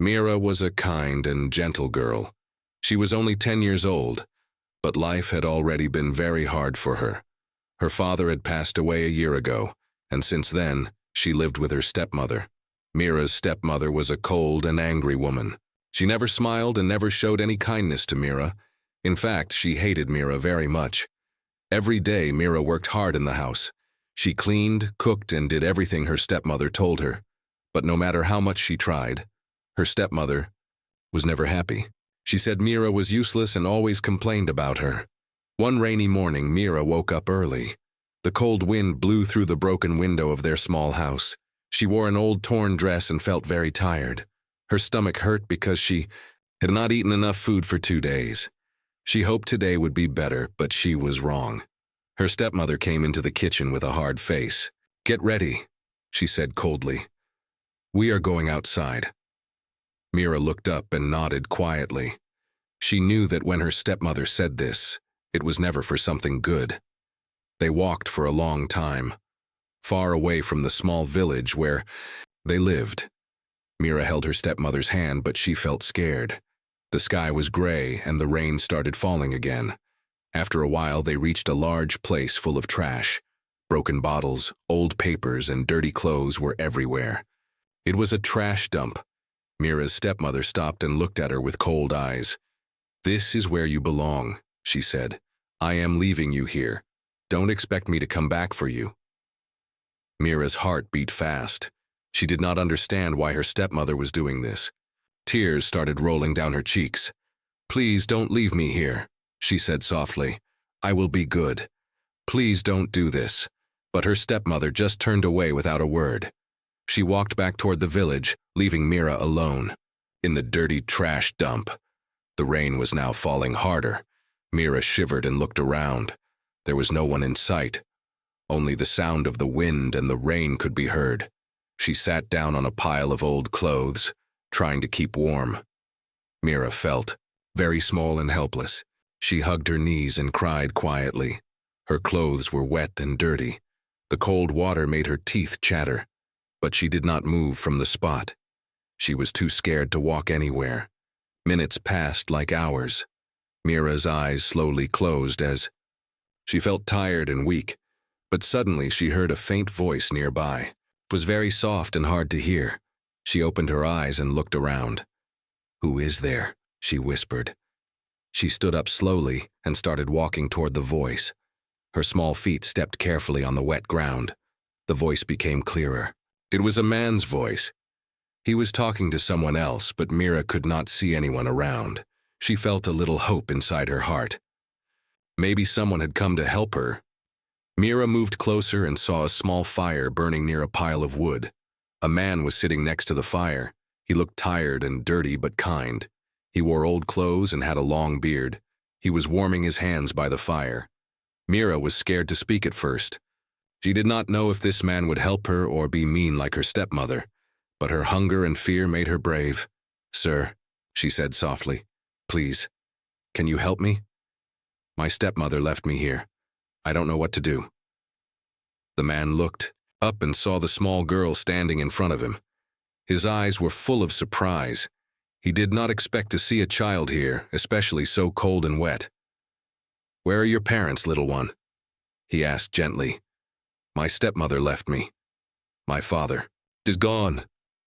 Mira was a kind and gentle girl. She was only 10 years old, but life had already been very hard for her. Her father had passed away a year ago, and since then, she lived with her stepmother. Mira's stepmother was a cold and angry woman. She never smiled and never showed any kindness to Mira. In fact, she hated Mira very much. Every day, Mira worked hard in the house. She cleaned, cooked, and did everything her stepmother told her. But no matter how much she tried, her stepmother was never happy. She said Mira was useless and always complained about her. One rainy morning, Mira woke up early. The cold wind blew through the broken window of their small house. She wore an old torn dress and felt very tired. Her stomach hurt because she had not eaten enough food for 2 days. She hoped today would be better, but she was wrong. Her stepmother came into the kitchen with a hard face. "Get ready," she said coldly. "We are going outside." Mira looked up and nodded quietly. She knew that when her stepmother said this, it was never for something good. They walked for a long time, far away from the small village where they lived. Mira held her stepmother's hand, but she felt scared. The sky was gray and the rain started falling again. After a while, they reached a large place full of trash. Broken bottles, old papers, and dirty clothes were everywhere. It was a trash dump. Mira's stepmother stopped and looked at her with cold eyes. "This is where you belong," she said. "I am leaving you here. Don't expect me to come back for you." Mira's heart beat fast. She did not understand why her stepmother was doing this. Tears started rolling down her cheeks. "Please don't leave me here," she said softly. "I will be good. Please don't do this." But her stepmother just turned away without a word. She walked back toward the village, leaving Mira alone. In the dirty trash dump. The rain was now falling harder. Mira shivered and looked around. There was no one in sight. Only the sound of the wind and the rain could be heard. She sat down on a pile of old clothes, trying to keep warm. Mira felt very small and helpless. She hugged her knees and cried quietly. Her clothes were wet and dirty. The cold water made her teeth chatter, but she did not move from the spot. She was too scared to walk anywhere. Minutes passed like hours. Mira's eyes slowly closed as she felt tired and weak, but suddenly she heard a faint voice nearby. It was very soft and hard to hear. She opened her eyes and looked around. "Who is there?" she whispered. She stood up slowly and started walking toward the voice. Her small feet stepped carefully on the wet ground. The voice became clearer. It was a man's voice. He was talking to someone else, but Mira could not see anyone around. She felt a little hope inside her heart. Maybe someone had come to help her. Mira moved closer and saw a small fire burning near a pile of wood. A man was sitting next to the fire. He looked tired and dirty but kind. He wore old clothes and had a long beard. He was warming his hands by the fire. Mira was scared to speak at first. She did not know if this man would help her or be mean like her stepmother, but her hunger and fear made her brave. "Sir," she said softly, "please, can you help me? My stepmother left me here. I don't know what to do." The man looked up and saw the small girl standing in front of him. His eyes were full of surprise. He did not expect to see a child here, especially so cold and wet. "Where are your parents, little one?" he asked gently. "My stepmother left me. My father is gone,"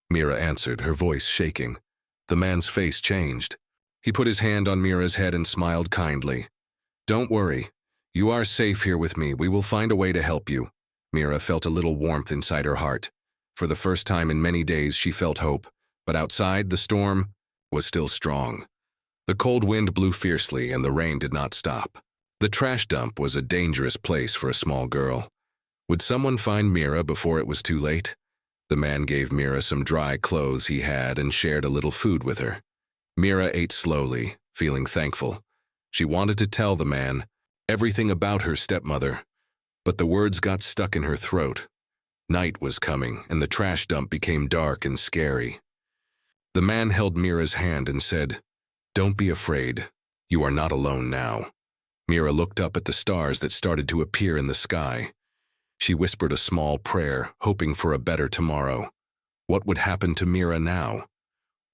Mira answered, her voice shaking. The man's face changed. He put his hand on Mira's head and smiled kindly. "Don't worry. You are safe here with me. We will find a way to help you." Mira felt a little warmth inside her heart. For the first time in many days, she felt hope. But outside, the storm was still strong. The cold wind blew fiercely and the rain did not stop. The trash dump was a dangerous place for a small girl. Would someone find Mira before it was too late? The man gave Mira some dry clothes he had and shared a little food with her. Mira ate slowly, feeling thankful. She wanted to tell the man everything about her stepmother, but the words got stuck in her throat. Night was coming, and the trash dump became dark and scary. The man held Mira's hand and said, "Don't be afraid. You are not alone now." Mira looked up at the stars that started to appear in the sky. She whispered a small prayer, hoping for a better tomorrow. What would happen to Mira now?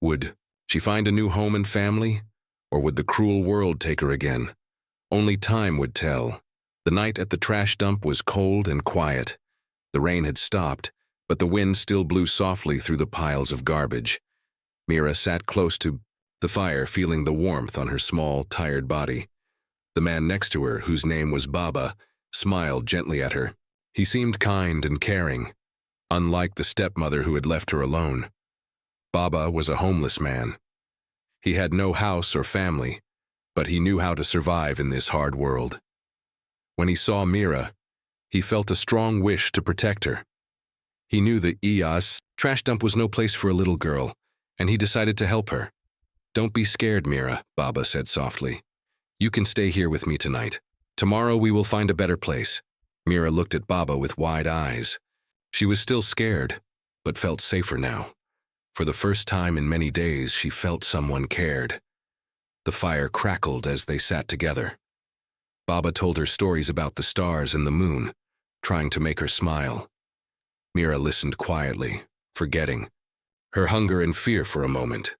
Would she find a new home and family? Or would the cruel world take her again? Only time would tell. The night at the trash dump was cold and quiet. The rain had stopped, but the wind still blew softly through the piles of garbage. Mira sat close to the fire, feeling the warmth on her small, tired body. The man next to her, whose name was Baba, smiled gently at her. He seemed kind and caring, unlike the stepmother who had left her alone. Baba was a homeless man. He had no house or family, but he knew how to survive in this hard world. When he saw Mira, he felt a strong wish to protect her. He knew the IAS trash dump was no place for a little girl, and he decided to help her. "Don't be scared, Mira," Baba said softly. "You can stay here with me tonight. Tomorrow we will find a better place." Mira looked at Baba with wide eyes. She was still scared, but felt safer now. For the first time in many days, she felt someone cared. The fire crackled as they sat together. Baba told her stories about the stars and the moon, trying to make her smile. Mira listened quietly, forgetting her hunger and fear for a moment.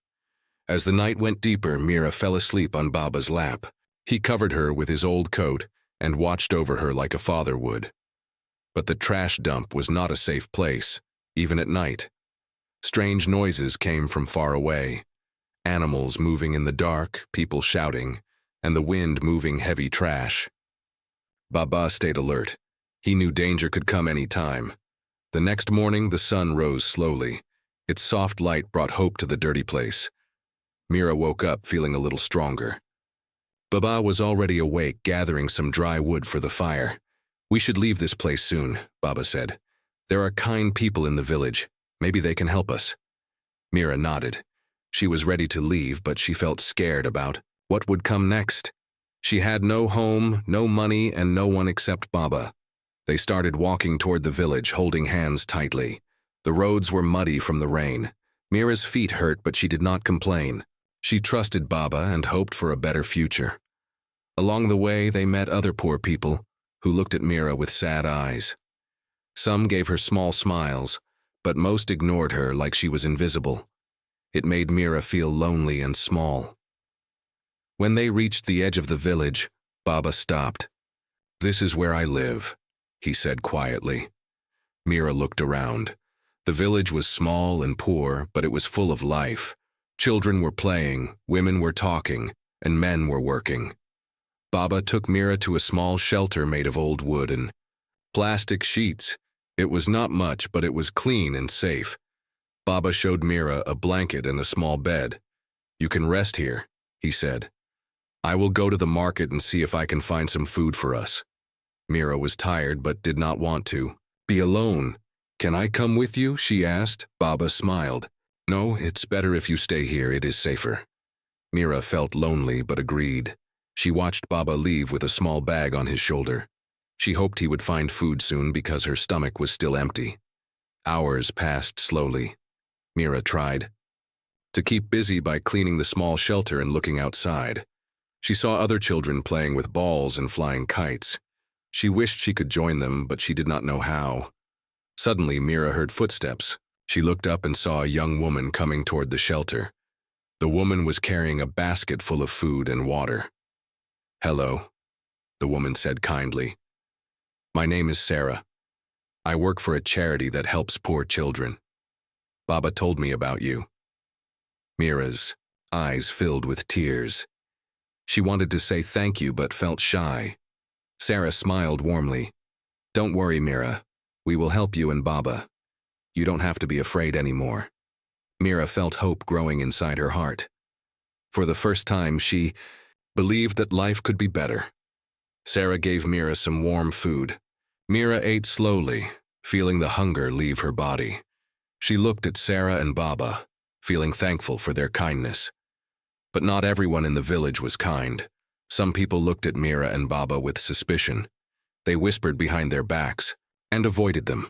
As the night went deeper, Mira fell asleep on Baba's lap. He covered her with his old coat and watched over her like a father would. But the trash dump was not a safe place, even at night. Strange noises came from far away. Animals moving in the dark, people shouting, and the wind moving heavy trash. Baba stayed alert. He knew danger could come any time. The next morning, the sun rose slowly. Its soft light brought hope to the dirty place. Mira woke up feeling a little stronger. Baba was already awake, gathering some dry wood for the fire. "We should leave this place soon," Baba said. "There are kind people in the village. Maybe they can help us." Mira nodded. She was ready to leave, but she felt scared about what would come next. She had no home, no money, and no one except Baba. They started walking toward the village, holding hands tightly. The roads were muddy from the rain. Mira's feet hurt, but she did not complain. She trusted Baba and hoped for a better future. Along the way, they met other poor people who looked at Mira with sad eyes. Some gave her small smiles, but most ignored her like she was invisible. It made Mira feel lonely and small. When they reached the edge of the village, Baba stopped. "This is where I live," he said quietly. Mira looked around. The village was small and poor, but it was full of life. Children were playing, women were talking, and men were working. Baba took Mira to a small shelter made of old wood and plastic sheets. It was not much, but it was clean and safe. Baba showed Mira a blanket and a small bed. "You can rest here," he said. "I will go to the market and see if I can find some food for us." Mira was tired but did not want to be alone. "Can I come with you?" she asked. Baba smiled. "No, it's better if you stay here. It is safer." Mira felt lonely but agreed. She watched Baba leave with a small bag on his shoulder. She hoped he would find food soon because her stomach was still empty. Hours passed slowly. Mira tried to keep busy by cleaning the small shelter and looking outside. She saw other children playing with balls and flying kites. She wished she could join them, but she did not know how. Suddenly, Mira heard footsteps. She looked up and saw a young woman coming toward the shelter. The woman was carrying a basket full of food and water. "Hello," the woman said kindly. "My name is Sarah. I work for a charity that helps poor children. Baba told me about you." Mira's eyes filled with tears. She wanted to say thank you but felt shy. Sarah smiled warmly. "Don't worry, Mira. We will help you and Baba. You don't have to be afraid anymore." Mira felt hope growing inside her heart. For the first time, she believed that life could be better. Sarah gave Mira some warm food. Mira ate slowly, feeling the hunger leave her body. She looked at Sarah and Baba, feeling thankful for their kindness. But not everyone in the village was kind. Some people looked at Mira and Baba with suspicion. They whispered behind their backs and avoided them.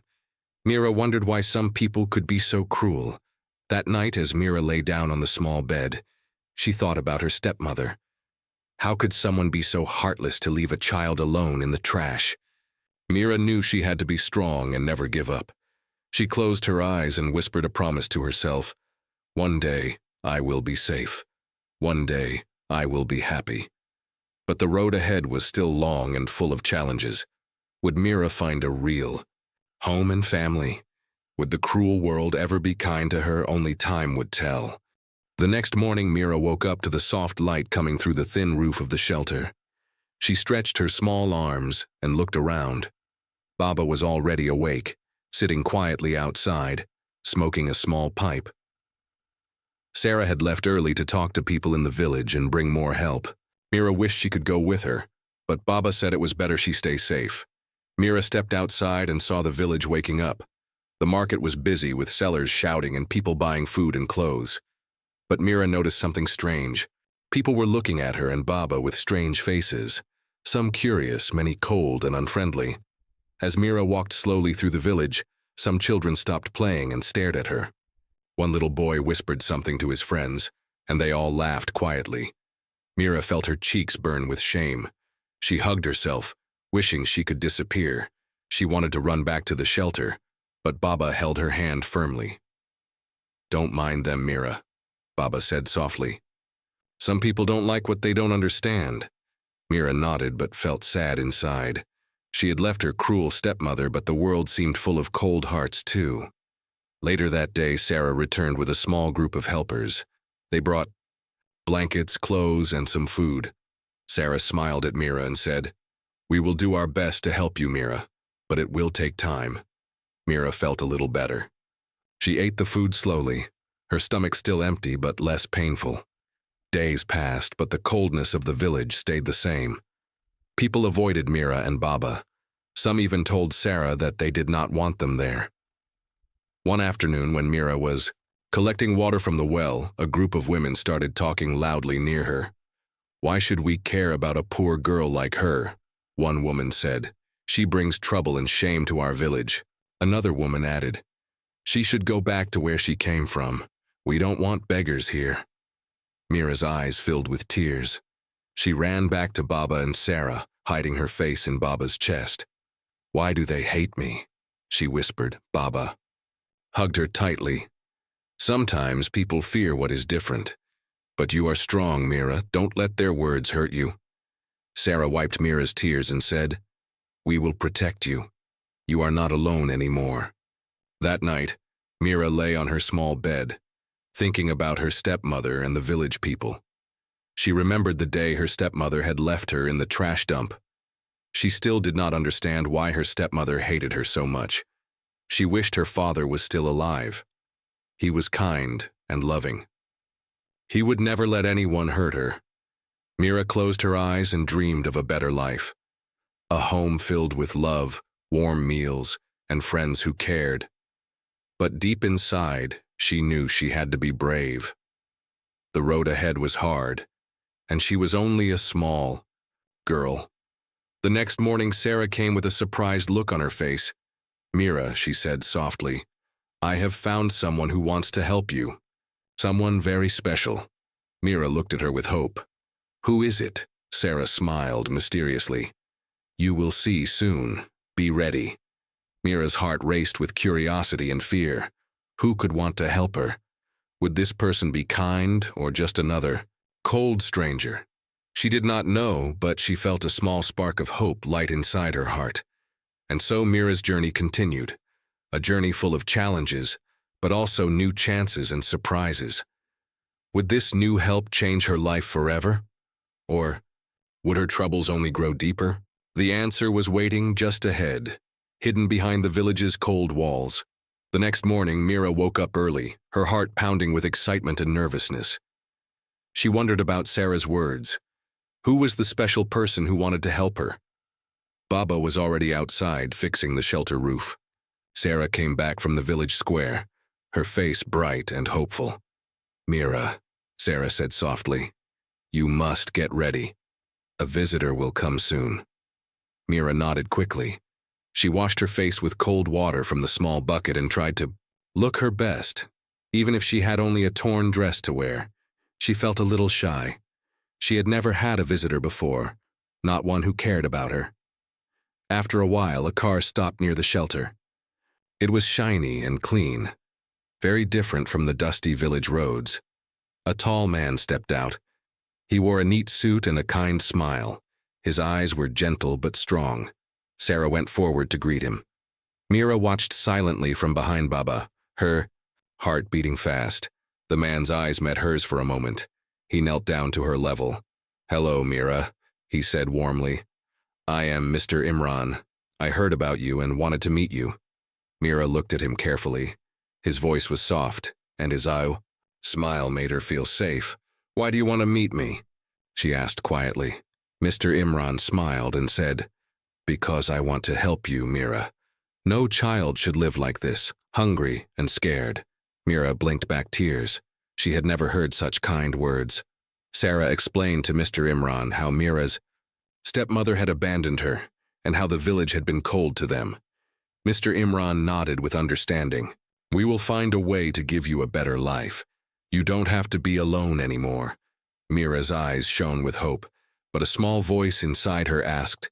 Mira wondered why some people could be so cruel. That night, as Mira lay down on the small bed, she thought about her stepmother. How could someone be so heartless to leave a child alone in the trash? Mira knew she had to be strong and never give up. She closed her eyes and whispered a promise to herself. One day, I will be safe. One day, I will be happy. But the road ahead was still long and full of challenges. Would Mira find a real home and family? Would the cruel world ever be kind to her? Only time would tell. The next morning, Mira woke up to the soft light coming through the thin roof of the shelter. She stretched her small arms and looked around. Baba was already awake, sitting quietly outside, smoking a small pipe. Sarah had left early to talk to people in the village and bring more help. Mira wished she could go with her, but Baba said it was better she stay safe. Mira stepped outside and saw the village waking up. The market was busy with sellers shouting and people buying food and clothes. But Mira noticed something strange. People were looking at her and Baba with strange faces, some curious, many cold and unfriendly. As Mira walked slowly through the village, some children stopped playing and stared at her. One little boy whispered something to his friends, and they all laughed quietly. Mira felt her cheeks burn with shame. She hugged herself, wishing she could disappear. She wanted to run back to the shelter, but Baba held her hand firmly. "Don't mind them, Mira," Baba said softly. "Some people don't like what they don't understand." Mira nodded but felt sad inside. She had left her cruel stepmother, but the world seemed full of cold hearts too. Later that day, Sarah returned with a small group of helpers. They brought blankets, clothes, and some food. Sarah smiled at Mira and said, "We will do our best to help you, Mira, but it will take time." Mira felt a little better. She ate the food slowly, her stomach still empty but less painful. Days passed, but the coldness of the village stayed the same. People avoided Mira and Baba. Some even told Sarah that they did not want them there. One afternoon, when Mira was collecting water from the well, a group of women started talking loudly near her. "Why should we care about a poor girl like her?" one woman said. "She brings trouble and shame to our village." Another woman added, "She should go back to where she came from. We don't want beggars here." Mira's eyes filled with tears. She ran back to Baba and Sarah, hiding her face in Baba's chest. "Why do they hate me?" she whispered. Baba hugged her tightly. "Sometimes people fear what is different. But you are strong, Mira. Don't let their words hurt you." Sarah wiped Mira's tears and said, "We will protect you. You are not alone anymore." That night, Mira lay on her small bed, thinking about her stepmother and the village people. She remembered the day her stepmother had left her in the trash dump. She still did not understand why her stepmother hated her so much. She wished her father was still alive. He was kind and loving. He would never let anyone hurt her. Mira closed her eyes and dreamed of a better life. A home filled with love, warm meals, and friends who cared. But deep inside, she knew she had to be brave. The road ahead was hard, and she was only a small girl. The next morning, Sarah came with a surprised look on her face. "Mira," she said softly, "I have found someone who wants to help you. Someone very special." Mira looked at her with hope. "Who is it?" Sarah smiled mysteriously. "You will see soon. Be ready." Mira's heart raced with curiosity and fear. Who could want to help her? Would this person be kind or just another cold stranger? She did not know, but she felt a small spark of hope light inside her heart. And so Mira's journey continued, a journey full of challenges, but also new chances and surprises. Would this new help change her life forever? Or would her troubles only grow deeper? The answer was waiting just ahead, hidden behind the village's cold walls. The next morning, Mira woke up early, her heart pounding with excitement and nervousness. She wondered about Sarah's words. Who was the special person who wanted to help her? Baba was already outside, fixing the shelter roof. Sarah came back from the village square, her face bright and hopeful. "Mira," Sarah said softly, "you must get ready. A visitor will come soon." Mira nodded quickly. She washed her face with cold water from the small bucket and tried to look her best. Even if she had only a torn dress to wear, she felt a little shy. She had never had a visitor before, not one who cared about her. After a while, a car stopped near the shelter. It was shiny and clean, very different from the dusty village roads. A tall man stepped out. He wore a neat suit and a kind smile. His eyes were gentle but strong. Sarah went forward to greet him. Mira watched silently from behind Baba, her heart beating fast. The man's eyes met hers for a moment. He knelt down to her level. "Hello, Mira," he said warmly. "I am Mr. Imran. I heard about you and wanted to meet you." Mira looked at him carefully. His voice was soft, and his smile made her feel safe. "Why do you want to meet me?" she asked quietly. Mr. Imran smiled and said, "Because I want to help you, Mira. No child should live like this, hungry and scared." Mira blinked back tears. She had never heard such kind words. Sarah explained to Mr. Imran how Mira's stepmother had abandoned her and how the village had been cold to them. Mr. Imran nodded with understanding. "We will find a way to give you a better life. You don't have to be alone anymore." Mira's eyes shone with hope, but a small voice inside her asked,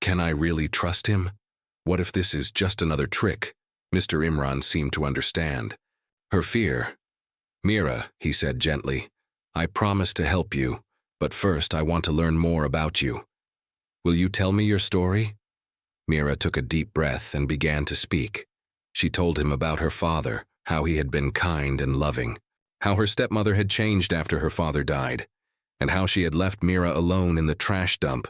"Can I really trust him? What if this is just another trick?" Mr. Imran seemed to understand her fear. "Mira," he said gently, "I promise to help you, but first I want to learn more about you. Will you tell me your story?" Mira took a deep breath and began to speak. She told him about her father, how he had been kind and loving, how her stepmother had changed after her father died, and how she had left Mira alone in the trash dump.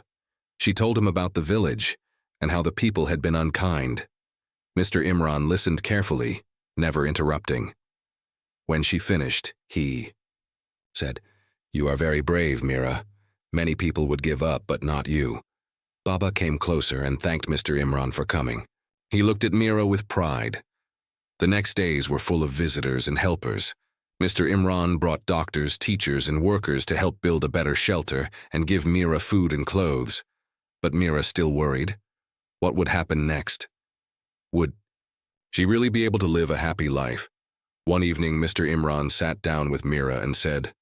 She told him about the village and how the people had been unkind. Mr. Imran listened carefully, never interrupting. When she finished, he said, "You are very brave, Mira. Many people would give up, but not you." Baba came closer and thanked Mr. Imran for coming. He looked at Mira with pride. The next days were full of visitors and helpers. Mr. Imran brought doctors, teachers, and workers to help build a better shelter and give Mira food and clothes. But Mira still worried. What would happen next? Would she really be able to live a happy life? One evening, Mr. Imran sat down with Mira and said,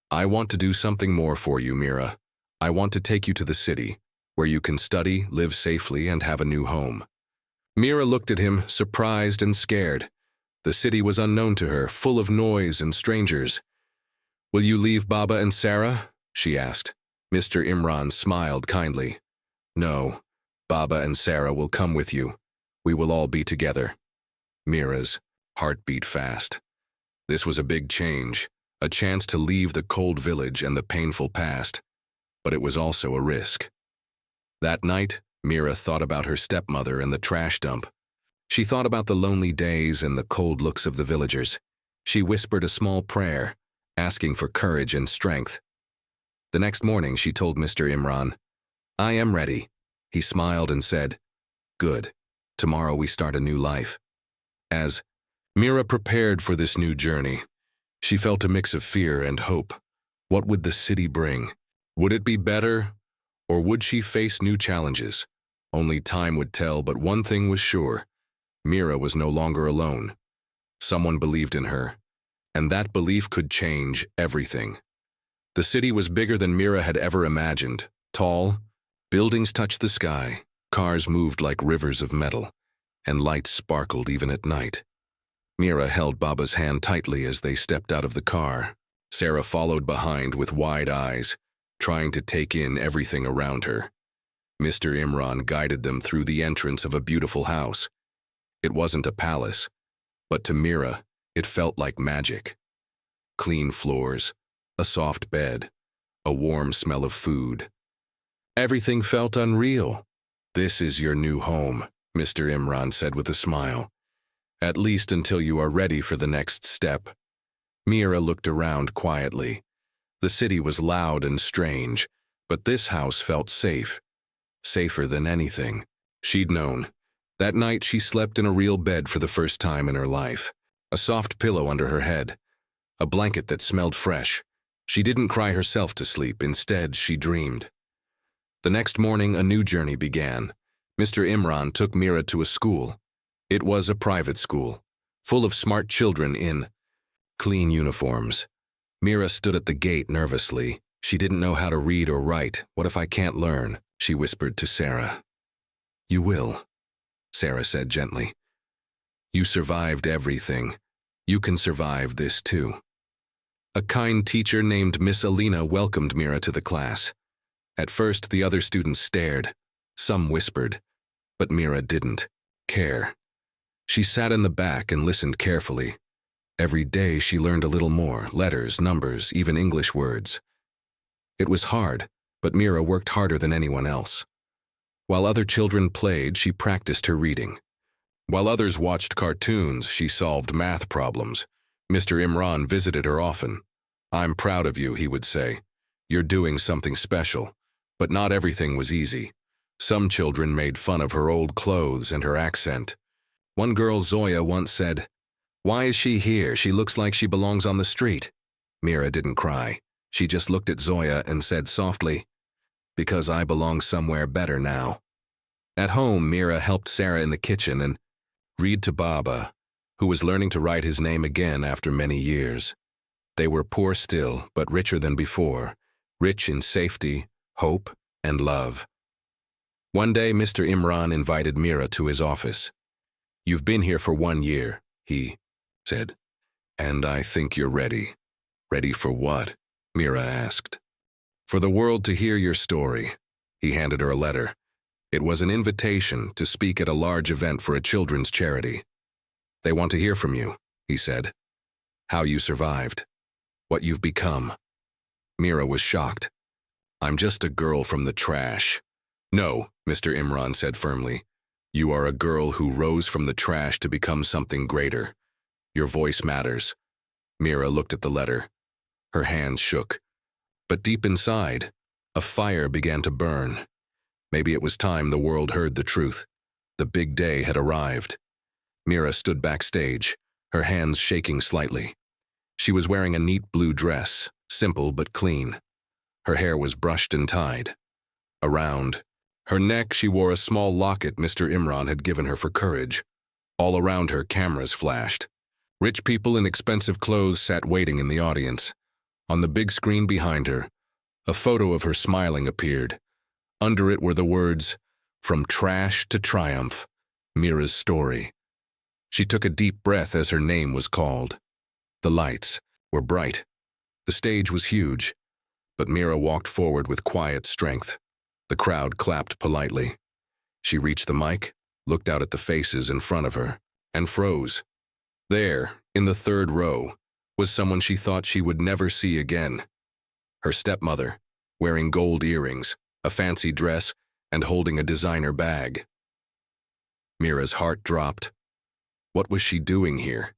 "I want to do something more for you, Mira. I want to take you to the city, where you can study, live safely, and have a new home." Mira looked at him, surprised and scared. The city was unknown to her, full of noise and strangers. "Will you leave Baba and Sarah?" she asked. Mr. Imran smiled kindly. "No, Baba and Sarah will come with you. We will all be together." Mira's heart beat fast. This was a big change, a chance to leave the cold village and the painful past, but it was also a risk. That night, Mira thought about her stepmother and the trash dump. She thought about the lonely days and the cold looks of the villagers. She whispered a small prayer, asking for courage and strength. The next morning, she told Mr. Imran, "I am ready." He smiled and said, "Good. Tomorrow we start a new life." As Mira prepared for this new journey, she felt a mix of fear and hope. What would the city bring? Would it be better, or would she face new challenges? Only time would tell, but one thing was sure. Mira was no longer alone. Someone believed in her, and that belief could change everything. The city was bigger than Mira had ever imagined. Tall, buildings touched the sky, cars moved like rivers of metal, and lights sparkled even at night. Mira held Baba's hand tightly as they stepped out of the car. Sarah followed behind with wide eyes, trying to take in everything around her. Mr. Imran guided them through the entrance of a beautiful house. It wasn't a palace, but to Mira, it felt like magic. Clean floors, a soft bed, a warm smell of food. Everything felt unreal. "This is your new home," Mr. Imran said with a smile. "At least until you are ready for the next step." Mira looked around quietly. The city was loud and strange, but this house felt safe. Safer than anything she'd known. That night she slept in a real bed for the first time in her life. A soft pillow under her head. A blanket that smelled fresh. She didn't cry herself to sleep. Instead, she dreamed. The next morning, a new journey began. Mr. Imran took Mira to a school. It was a private school, full of smart children in clean uniforms. Mira stood at the gate nervously. She didn't know how to read or write. "What if I can't learn?" she whispered to Sarah. "You will," Sarah said gently. "You survived everything. You can survive this too." A kind teacher named Miss Alina welcomed Mira to the class. At first, the other students stared. Some whispered, but Mira didn't care. She sat in the back and listened carefully. Every day she learned a little more, letters, numbers, even English words. It was hard, but Mira worked harder than anyone else. While other children played, she practiced her reading. While others watched cartoons, she solved math problems. Mr. Imran visited her often. "I'm proud of you," he would say. "You're doing something special." But not everything was easy. Some children made fun of her old clothes and her accent. One girl, Zoya, once said, "Why is she here? She looks like she belongs on the street." Mira didn't cry. She just looked at Zoya and said softly, "Because I belong somewhere better now." At home, Mira helped Sarah in the kitchen and read to Baba, who was learning to write his name again after many years. They were poor still, but richer than before, rich in safety, hope, and love. One day, Mr. Imran invited Mira to his office. "You've been here for 1 year, he said, "and I think you're ready." "Ready for what?" Mira asked. "For the world to hear your story." He handed her a letter. It was an invitation to speak at a large event for a children's charity. "They want to hear from you," he said. "How you survived. What you've become." Mira was shocked. "I'm just a girl from the trash." "No," Mr. Imran said firmly. "You are a girl who rose from the trash to become something greater. Your voice matters." Mira looked at the letter. Her hands shook. But deep inside, a fire began to burn. Maybe it was time the world heard the truth. The big day had arrived. Mira stood backstage, her hands shaking slightly. She was wearing a neat blue dress, simple but clean. Her hair was brushed and tied. Around her neck, she wore a small locket Mr. Imran had given her for courage. All around her, cameras flashed. Rich people in expensive clothes sat waiting in the audience. On the big screen behind her, a photo of her smiling appeared. Under it were the words, "From Trash to Triumph, Mira's Story." She took a deep breath as her name was called. The lights were bright. The stage was huge, but Mira walked forward with quiet strength. The crowd clapped politely. She reached the mic, looked out at the faces in front of her, and froze. There, in the third row, was someone she thought she would never see again. Her stepmother, wearing gold earrings, a fancy dress, and holding a designer bag. Mira's heart dropped. What was she doing here?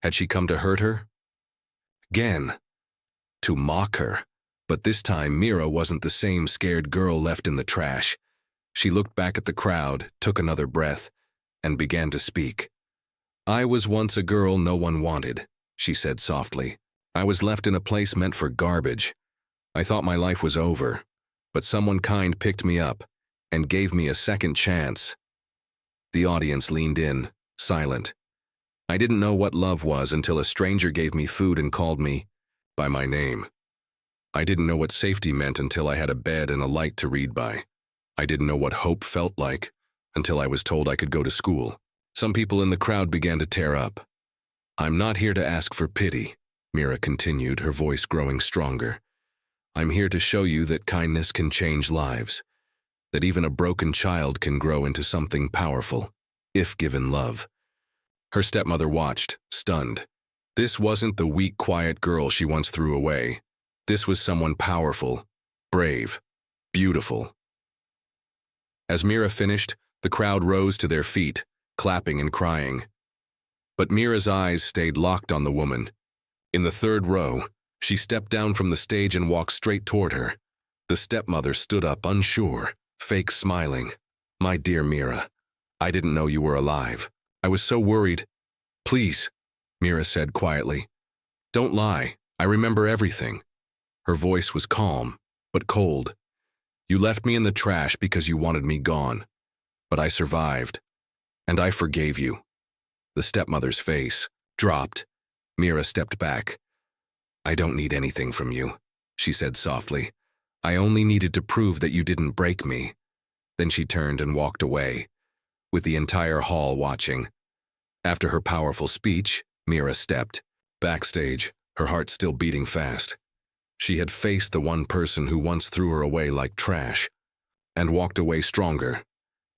Had she come to hurt her? Again, to mock her. But this time, Mira wasn't the same scared girl left in the trash. She looked back at the crowd, took another breath, and began to speak. "I was once a girl no one wanted," she said softly. "I was left in a place meant for garbage. I thought my life was over, but someone kind picked me up and gave me a second chance." The audience leaned in, silent. "I didn't know what love was until a stranger gave me food and called me by my name. I didn't know what safety meant until I had a bed and a light to read by. I didn't know what hope felt like until I was told I could go to school." Some people in the crowd began to tear up. "I'm not here to ask for pity," Mira continued, her voice growing stronger. "I'm here to show you that kindness can change lives, that even a broken child can grow into something powerful, if given love." Her stepmother watched, stunned. This wasn't the weak, quiet girl she once threw away. This was someone powerful, brave, beautiful. As Mira finished, the crowd rose to their feet, clapping and crying. But Mira's eyes stayed locked on the woman. In the third row, she stepped down from the stage and walked straight toward her. The stepmother stood up, unsure, fake smiling. "My dear Mira, I didn't know you were alive. I was so worried." "Please," Mira said quietly. "Don't lie. I remember everything." Her voice was calm, but cold. "You left me in the trash because you wanted me gone. But I survived. And I forgave you." The stepmother's face dropped. Mira stepped back. "I don't need anything from you," she said softly. "I only needed to prove that you didn't break me." Then she turned and walked away, with the entire hall watching. After her powerful speech, Mira stepped backstage, her heart still beating fast. She had faced the one person who once threw her away like trash, and walked away stronger.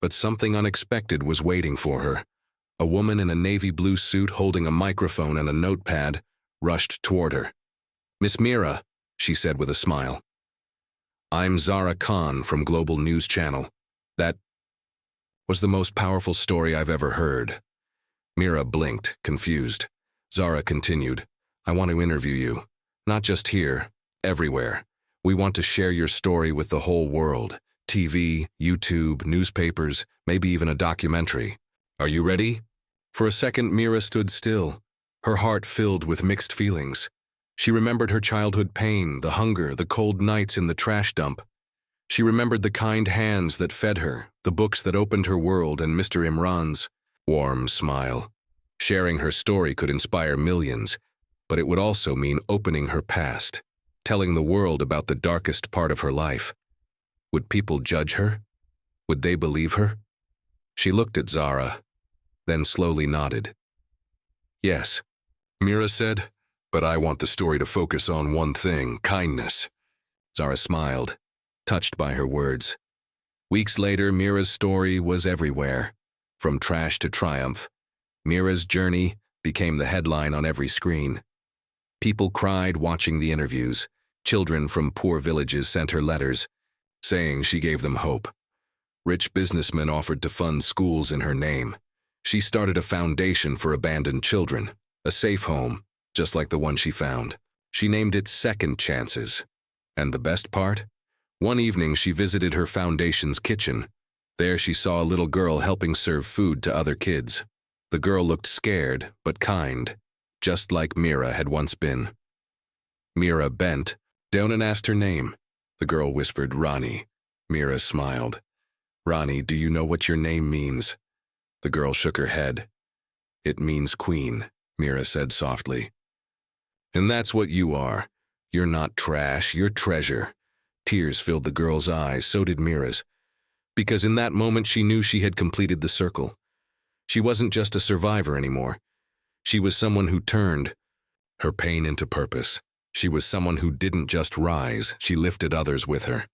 But something unexpected was waiting for her. A woman in a navy blue suit holding a microphone and a notepad rushed toward her. "Miss Mira," she said with a smile. "I'm Zara Khan from Global News Channel. That was the most powerful story I've ever heard." Mira blinked, confused. Zara continued, "I want to interview you. Not just here, everywhere. We want to share your story with the whole world. TV, YouTube, newspapers, maybe even a documentary. Are you ready?" For a second, Mira stood still, her heart filled with mixed feelings. She remembered her childhood pain, the hunger, the cold nights in the trash dump. She remembered the kind hands that fed her, the books that opened her world, and Mr. Imran's warm smile. Sharing her story could inspire millions, but it would also mean opening her past, telling the world about the darkest part of her life. Would people judge her? Would they believe her? She looked at Zara, then slowly nodded. "Yes," Mira said, "but I want the story to focus on one thing, kindness." Zara smiled, touched by her words. Weeks later, Mira's story was everywhere. From trash to triumph, Mira's journey became the headline on every screen. People cried watching the interviews. Children from poor villages sent her letters, saying she gave them hope. Rich businessmen offered to fund schools in her name. She started a foundation for abandoned children, a safe home, just like the one she found. She named it Second Chances. And the best part? One evening she visited her foundation's kitchen. There she saw a little girl helping serve food to other kids. The girl looked scared, but kind, just like Mira had once been. Mira bent down and asked her name. The girl whispered, "Rani." Mira smiled. "Rani, do you know what your name means?" The girl shook her head. "It means queen," Mira said softly. "And that's what you are. You're not trash, you're treasure." Tears filled the girl's eyes, so did Mira's. Because in that moment she knew she had completed the circle. She wasn't just a survivor anymore. She was someone who turned her pain into purpose. She was someone who didn't just rise, she lifted others with her.